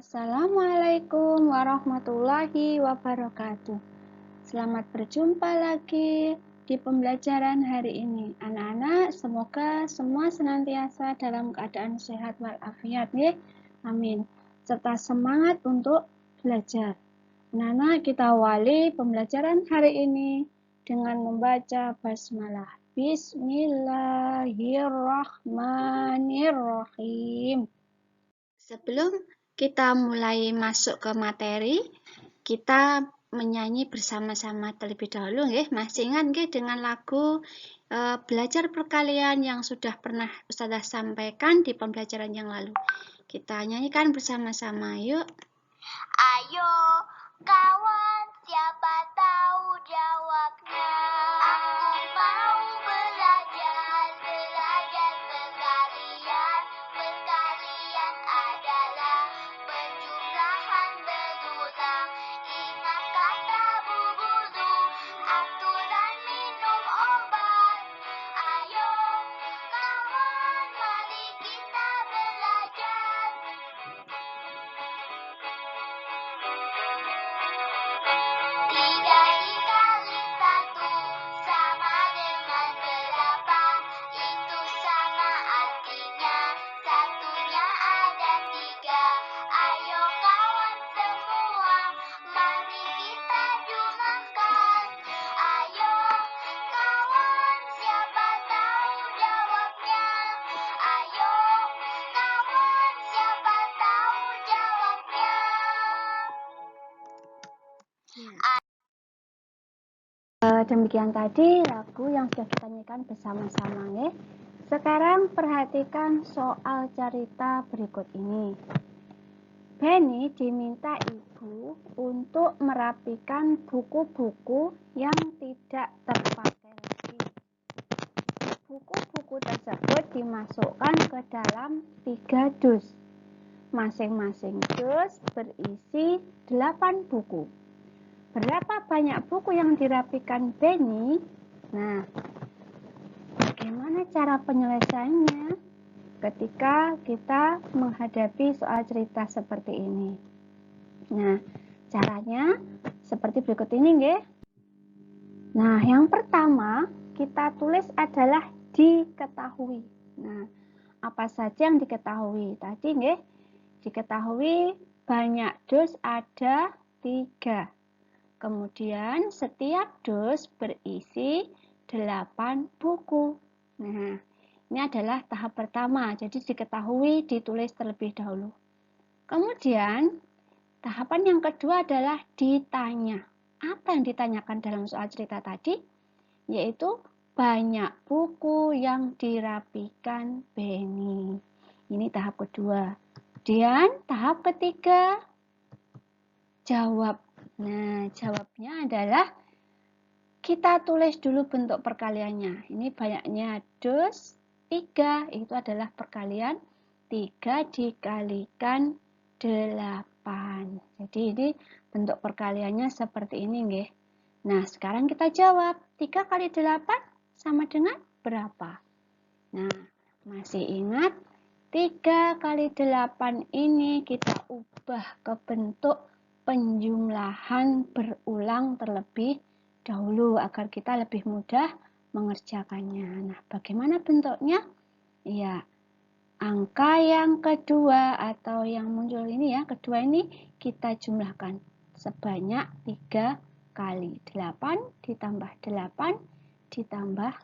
Assalamualaikum warahmatullahi wabarakatuh. Selamat berjumpa lagi di pembelajaran hari ini. Anak-anak, semoga semua senantiasa dalam keadaan sehat walafiat, ya. Amin. Serta semangat untuk belajar. Anak-anak, kita awali pembelajaran hari ini dengan membaca basmalah. Bismillahirrahmanirrahim. Sebelum kita mulai masuk ke materi, kita menyanyi bersama-sama terlebih dahulu, nggih. Masih ingat nggih dengan lagu belajar perkalian yang sudah pernah Ustazah sampaikan di pembelajaran yang lalu. Kita nyanyikan bersama-sama, yuk. Ayo kawan, siapa tahu jawabnya. Aku mau belajar perkalian. Perkalian adalah penjumlahan berulang. Ingat kata Bu Guru, aturan minum obat. Ayo kawan, mari kita belajar. 3 dikali 1 sama dengan 8. Itu sama artinya satunya ada 3. Ayo kawan semua, mari kita jumlahkan. Ayo kawan, siapa tahu jawabnya. Ayo kawan, siapa tahu jawabnya. Demikian tadi lagu yang sudah kita nyanyikan bersama-sama, nggih. Sekarang perhatikan soal cerita berikut ini. Benny diminta ibu untuk merapikan buku-buku yang tidak terpakai lagi. Buku-buku tersebut dimasukkan ke dalam 3 dus. Masing-masing dus berisi 8 buku. Berapa banyak buku yang dirapikan Benny? Nah, bagaimana cara penyelesaiannya ketika kita menghadapi soal cerita seperti ini? Nah, caranya seperti berikut ini, nggih. Nah, yang pertama kita tulis adalah diketahui. Nah, apa saja yang diketahui? Tadi, nggih, diketahui banyak dus ada 3. Kemudian setiap dus berisi 8 buku. Nah, ini adalah tahap pertama. Jadi diketahui, ditulis terlebih dahulu. Kemudian tahapan yang kedua adalah ditanya. Apa yang ditanyakan dalam soal cerita tadi? Yaitu banyak buku yang dirapikan Benny. Ini tahap kedua. Kemudian tahap ketiga, jawab. Nah, jawabnya adalah kita tulis dulu bentuk perkaliannya. Ini banyaknya dus 3, itu adalah perkalian 3 dikalikan 8. Jadi ini bentuk perkaliannya seperti ini, nggih. Nah, sekarang kita jawab. 3 kali 8 sama dengan berapa? Nah, masih ingat 3 kali 8 ini kita ubah ke bentuk penjumlahan berulang terlebih dahulu agar kita lebih mudah mengerjakannya. Nah, bagaimana bentuknya? Ya, angka yang kedua atau yang muncul ini ya, kedua ini kita jumlahkan sebanyak 3 kali 8 ditambah 8 ditambah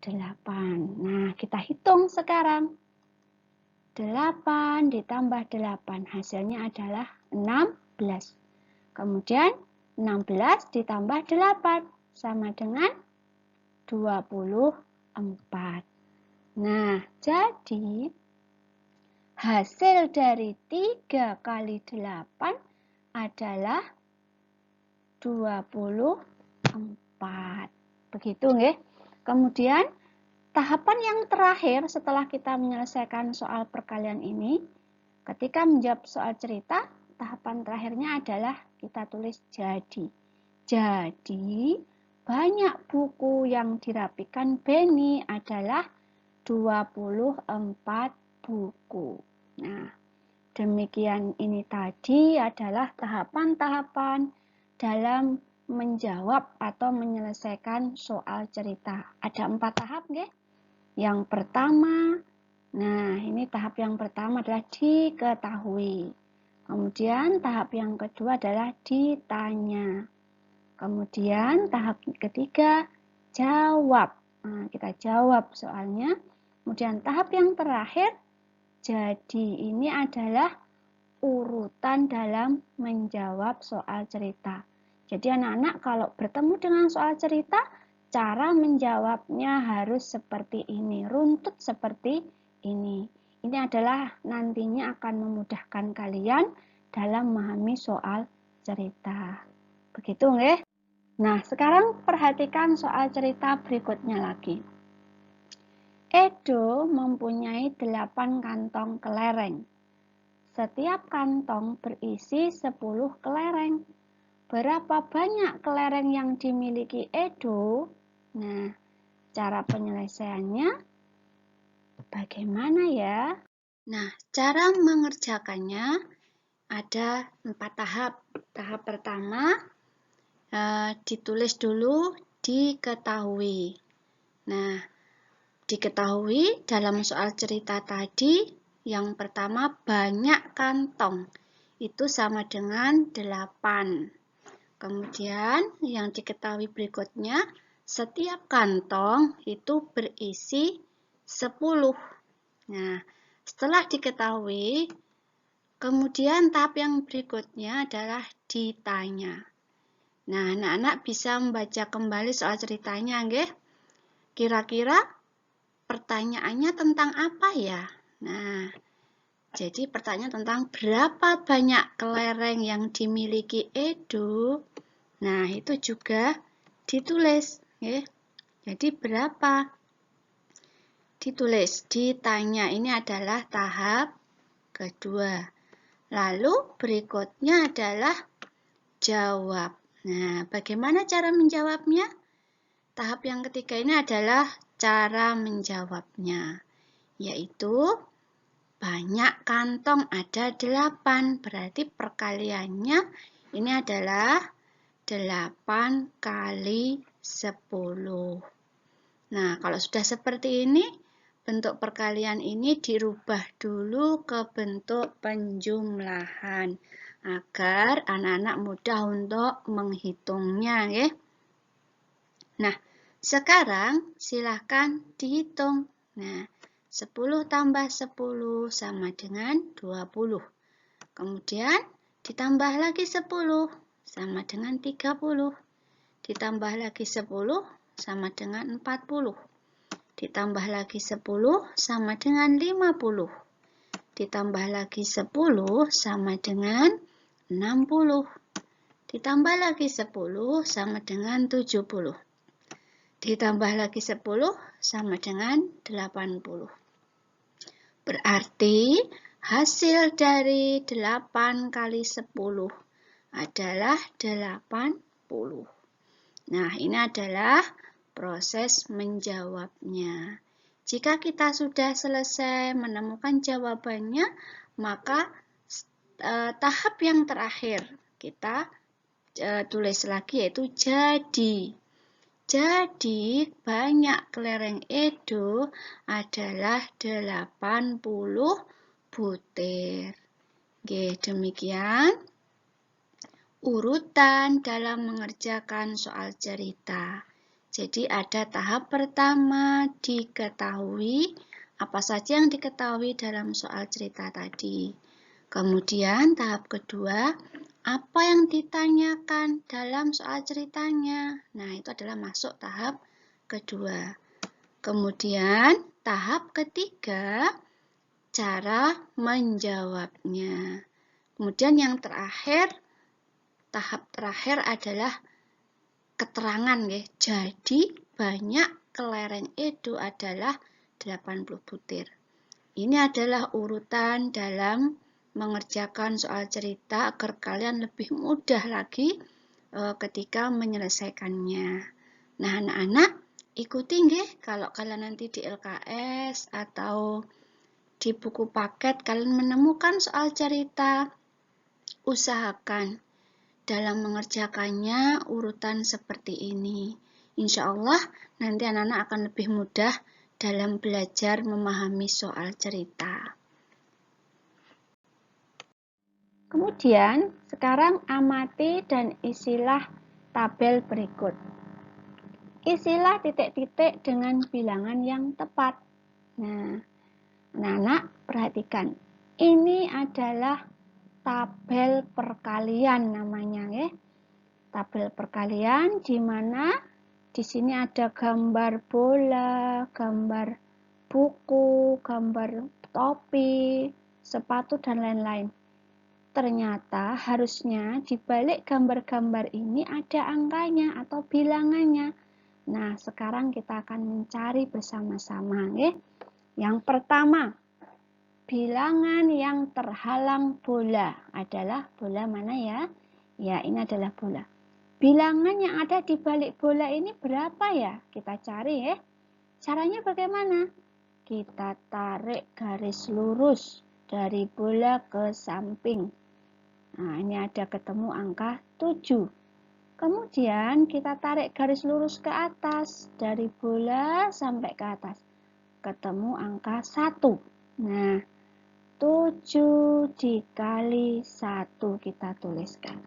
8. Nah, kita hitung sekarang. 8 ditambah 8 hasilnya adalah 16. Kemudian 16 ditambah 8 sama dengan 24. Nah, jadi hasil dari 3 kali 8 adalah 24. Begitu, nggih. Kemudian tahapan yang terakhir setelah kita menyelesaikan soal perkalian ini, ketika menjawab soal cerita, tahapan terakhirnya adalah kita tulis jadi. Jadi, banyak buku yang dirapikan Benny adalah 24 buku. Nah, Demikian ini tadi adalah tahapan-tahapan dalam menjawab atau menyelesaikan soal cerita. Ada 4 tahap, nggih. Yang pertama, nah ini tahap yang pertama adalah diketahui. Kemudian tahap yang kedua adalah ditanya. Kemudian tahap ketiga, jawab. Nah, kita jawab soalnya. Kemudian tahap yang terakhir, jadi ini adalah urutan dalam menjawab soal cerita. Jadi anak-anak kalau bertemu dengan soal cerita, cara menjawabnya harus seperti ini, runtut seperti ini. Ini adalah nantinya akan memudahkan kalian dalam memahami soal cerita. Begitu nggih? Nah, sekarang perhatikan soal cerita berikutnya lagi. Edo mempunyai 8 kantong kelereng. Setiap kantong berisi 10 kelereng. Berapa banyak kelereng yang dimiliki Edo? Nah, cara penyelesaiannya bagaimana ya? Nah, cara mengerjakannya ada 4 tahap. Tahap pertama, ditulis dulu diketahui. Nah, diketahui dalam soal cerita tadi, yang pertama banyak kantong. Itu sama dengan 8. Kemudian yang diketahui berikutnya, setiap kantong itu berisi 10. Nah, setelah diketahui, kemudian tahap yang berikutnya adalah ditanya. Nah, anak-anak bisa membaca kembali soal ceritanya, nggih. Kira-kira pertanyaannya tentang apa ya? Nah, jadi pertanyaan tentang berapa banyak kelereng yang dimiliki Edo. Nah, itu juga ditulis, ya. Jadi berapa? Ditulis, ditanya. Ini adalah tahap kedua. Lalu berikutnya adalah jawab. Nah, bagaimana cara menjawabnya? Tahap yang ketiga ini adalah cara menjawabnya, yaitu banyak kantong ada 8, berarti perkaliannya ini adalah 8 kali 10. Nah, kalau sudah seperti ini, bentuk perkalian ini dirubah dulu ke bentuk penjumlahan agar anak-anak mudah untuk menghitungnya, ya. Nah, sekarang silahkan dihitung. Nah, 10 tambah 10 sama dengan 20. Kemudian ditambah lagi 10 sama dengan 30. Ditambah lagi 10 sama dengan 40. Ditambah lagi 10 sama dengan 50. Ditambah lagi 10 sama dengan 60. Ditambah lagi 10 sama dengan 70. Ditambah lagi 10 sama dengan 80. Berarti hasil dari 8 kali 10 adalah 80. Nah, ini adalah proses menjawabnya. Jika kita sudah selesai menemukan jawabannya, maka tahap yang terakhir kita tulis lagi, yaitu jadi. Jadi, banyak kelereng Edo adalah 80 butir. Oke, demikian urutan dalam mengerjakan soal cerita. Jadi, ada tahap pertama diketahui, apa saja yang diketahui dalam soal cerita tadi. Kemudian, tahap kedua, apa yang ditanyakan dalam soal ceritanya. Nah, itu adalah masuk tahap kedua. Kemudian, tahap ketiga, cara menjawabnya. Kemudian yang terakhir, tahap terakhir adalah keterangan, ya. Jadi, banyak kelereng Edo adalah 80 butir. Ini adalah urutan dalam mengerjakan soal cerita agar kalian lebih mudah lagi ketika menyelesaikannya. Nah, anak-anak ikuti nggih kalau kalian nanti di LKS atau di buku paket kalian menemukan soal cerita, usahakan dalam mengerjakannya urutan seperti ini. Insya Allah nanti anak-anak akan lebih mudah dalam belajar memahami soal cerita. Kemudian, sekarang amati dan isilah tabel berikut. Isilah titik-titik dengan bilangan yang tepat. Nah, anak-anak perhatikan. Ini adalah tabel perkalian namanya, ya. Tabel perkalian di mana di sini ada gambar bola, gambar buku, gambar topi, sepatu, dan lain-lain. Ternyata harusnya di balik gambar-gambar ini ada angkanya atau bilangannya. Nah, sekarang kita akan mencari bersama-sama, ya. Yang pertama, bilangan yang terhalang bola adalah bola mana ya? Ya, ini adalah bola. Bilangan yang ada di balik bola ini berapa ya? Kita cari, ya. Caranya bagaimana? Kita tarik garis lurus dari bola ke samping. Nah, ini ada ketemu angka 7. Kemudian kita tarik garis lurus ke atas, dari bola sampai ke atas. Ketemu angka 1. Nah, 7 dikali 1 kita tuliskan.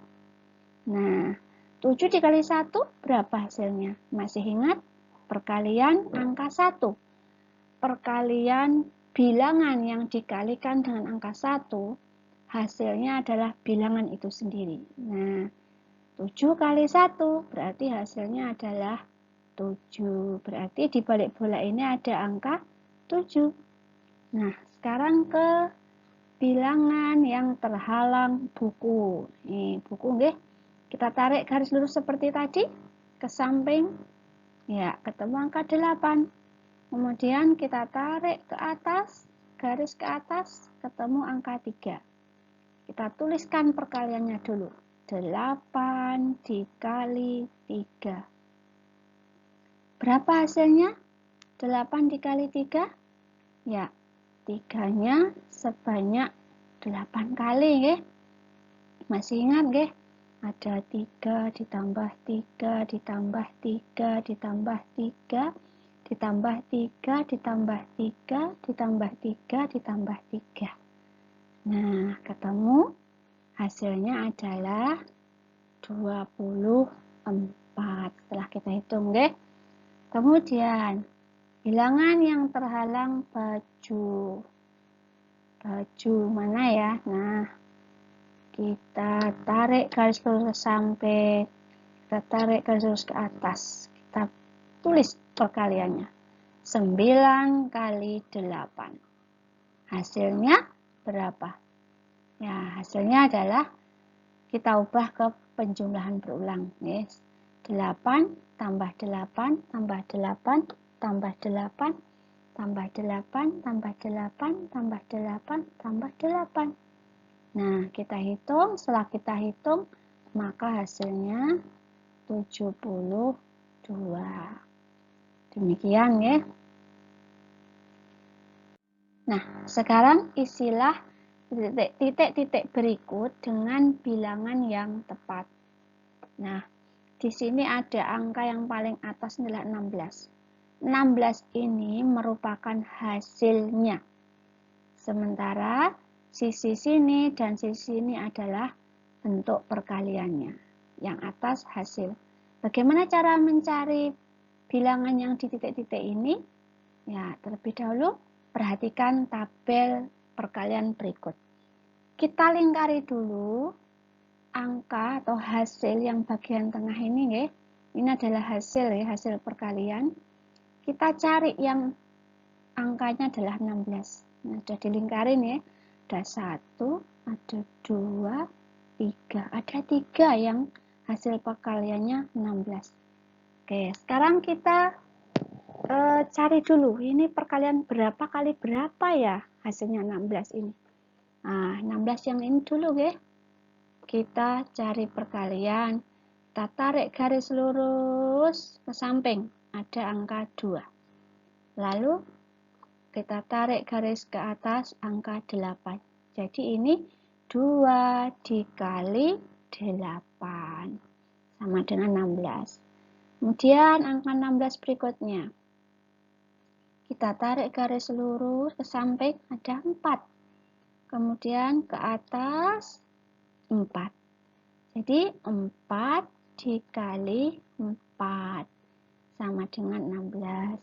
Nah, 7 dikali 1 berapa hasilnya? Masih ingat? Perkalian angka 1. Perkalian bilangan yang dikalikan dengan angka 1, hasilnya adalah bilangan itu sendiri. Nah, 7 kali 1 berarti hasilnya adalah 7. Berarti di balik bola ini ada angka 7. Nah, sekarang ke bilangan yang terhalang buku. Nih, buku nggih. Kita tarik garis lurus seperti tadi ke samping. Ya, ketemu angka 8. Kemudian kita tarik ke atas, garis ke atas, ketemu angka 3. Kita tuliskan perkaliannya dulu. 8 dikali 3. Berapa hasilnya? 8 dikali 3? Ya, 3-nya sebanyak 8 kali, ya. Masih ingat, ya? Ada 3 ditambah 3 ditambah 3 ditambah 3 ditambah 3 ditambah 3 ditambah 3 ditambah 3. Nah, ketemu hasilnya adalah 24. Setelah kita hitung, ya. Kemudian bilangan yang terhalang baju. Baju mana ya? Nah, kita tarik garis lurus sampai, kita tarik garis lurus ke atas. Kita tulis perkaliannya. 9 kali 8. Hasilnya berapa? Ya, hasilnya adalah kita ubah ke penjumlahan berulang. Yes. 8 tambah 8 tambah 8 tambah 8 tambah 8 tambah 8 tambah 8 tambah 8. Nah, kita hitung. Setelah kita hitung, maka hasilnya 72. Demikian, ya. Nah, sekarang isilah titik-titik berikut dengan bilangan yang tepat. Nah, di sini ada angka yang paling atas adalah 16. 16 ini merupakan hasilnya. Sementara sisi sini dan sisi sini adalah bentuk perkaliannya. Yang atas hasil. Bagaimana cara mencari bilangan yang di titik-titik ini? Ya, terlebih dahulu perhatikan tabel perkalian berikut. Kita lingkari dulu angka atau hasil yang bagian tengah ini, ya. Ini adalah hasil, ya, hasil perkalian. Kita cari yang angkanya adalah 16. Nah, sudah dilingkarin, ya. Ada 1, ada 2, 3. Ada 3 yang hasil perkaliannya 16. Oke, sekarang kita cari dulu, ini perkalian berapa kali berapa ya hasilnya 16 ini. Nah, 16 yang ini dulu, ya. Kita cari perkalian. Kita tarik garis lurus ke samping. Ada angka 2. Lalu kita tarik garis ke atas angka 8. Jadi ini 2 dikali 8 sama dengan 16. Kemudian angka 16 berikutnya. Kita tarik garis lurus ke samping, ada 4. Kemudian ke atas 4. Jadi 4 dikali 4 sama dengan 16.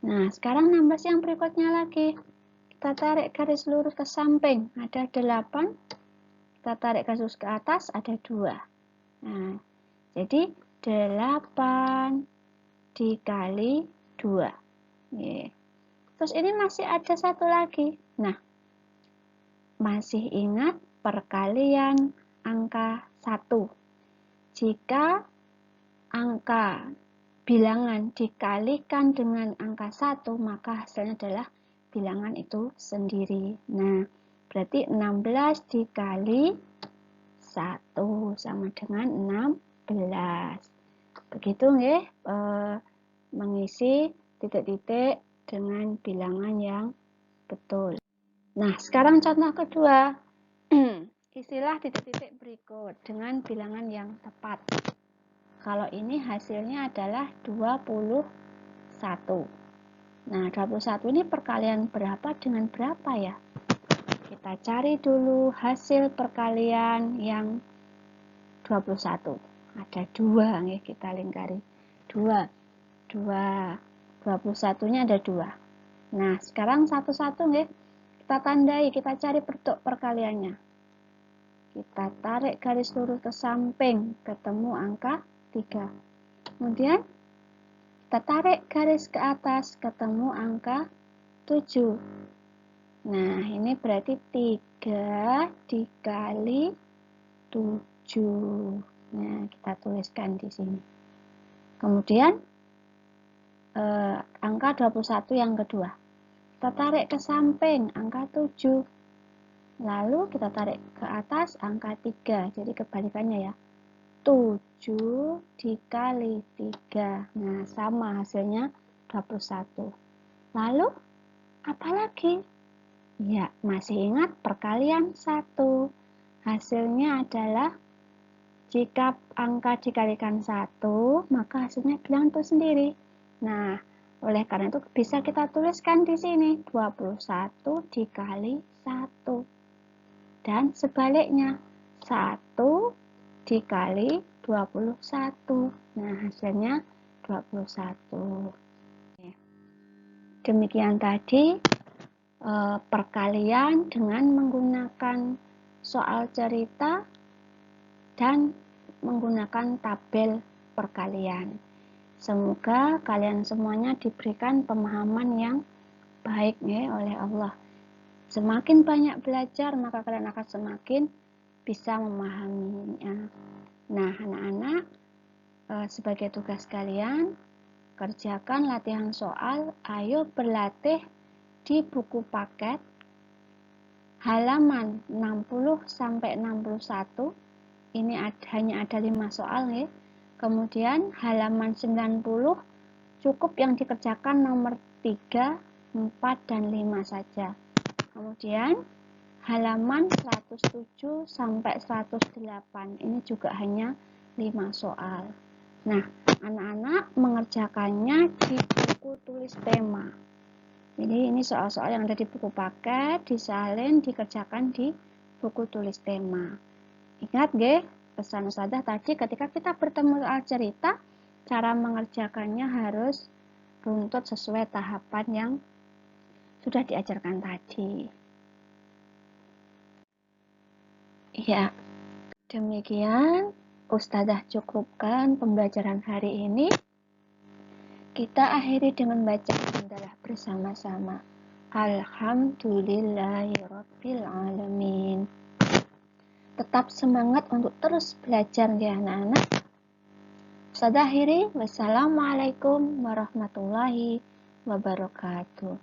Nah, sekarang 16 yang berikutnya lagi. Kita tarik garis lurus ke samping, ada 8. Kita tarik garis lurus ke atas, ada 2. Nah, jadi 8 dikali 2. Terus ini masih ada satu lagi. Nah, masih ingat perkalian angka 1. Jika angka bilangan dikalikan dengan angka 1, maka hasilnya adalah bilangan itu sendiri. Nah, berarti 16 dikali 1 sama dengan 16. Begitu nggih, mengisi titik-titik dengan bilangan yang betul. Nah, sekarang contoh kedua. Isilah titik-titik berikut dengan bilangan yang tepat. Kalau ini hasilnya adalah 21. Nah, 21 ini perkalian berapa dengan berapa ya? Kita cari dulu hasil perkalian yang 21. Ada 2 nih, kita lingkari. 2. 21-nya ada 2. Nah, sekarang satu-satu nih. Kita tandai, kita cari bentuk perkaliannya. Kita tarik garis lurus ke samping, ketemu angka 3. Kemudian kita tarik garis ke atas, ketemu angka 7. Nah, ini berarti 3 dikali 7. Nah, kita tuliskan di sini. Kemudian angka 21 yang kedua. Kita tarik ke samping angka 7. Lalu kita tarik ke atas angka 3. Jadi kebalikannya ya. 7 dikali 3. Nah, sama hasilnya 21. Lalu apa lagi? Ya, masih ingat perkalian 1. Hasilnya adalah jika angka dikalikan 1, maka hasilnya bilangan itu sendiri. Nah, oleh karena itu bisa kita tuliskan di sini 21 dikali 1. Dan sebaliknya 1 dikali 21. Nah, hasilnya 21. Demikian tadi perkalian dengan menggunakan soal cerita dan menggunakan tabel perkalian. Semoga kalian semuanya diberikan pemahaman yang baik ya oleh Allah. Semakin banyak belajar, maka kalian akan semakin bisa memahaminya. Nah, anak-anak, sebagai tugas kalian, kerjakan latihan soal. Ayo berlatih di buku paket halaman 60-61. Ini hanya ada 5 soal ya. Kemudian halaman 90 cukup yang dikerjakan nomor 3, 4, dan 5 saja. Kemudian halaman 107 sampai 108 ini juga hanya 5 soal. Nah, anak-anak mengerjakannya di buku tulis tema. Jadi ini soal-soal yang ada di buku paket disalin dikerjakan di buku tulis tema. Ingat nggih, pesan Ustazah tadi ketika kita bertemu soal cerita, cara mengerjakannya harus runtut sesuai tahapan yang sudah diajarkan tadi. Ya, demikian Ustazah cukupkan pembelajaran hari ini. Kita akhiri dengan baca hamdalah bersama-sama. Alhamdulillahirabbil alamin. Tetap semangat untuk terus belajar ya anak-anak. Ustazah akhiri, wassalamualaikum warahmatullahi wabarakatuh.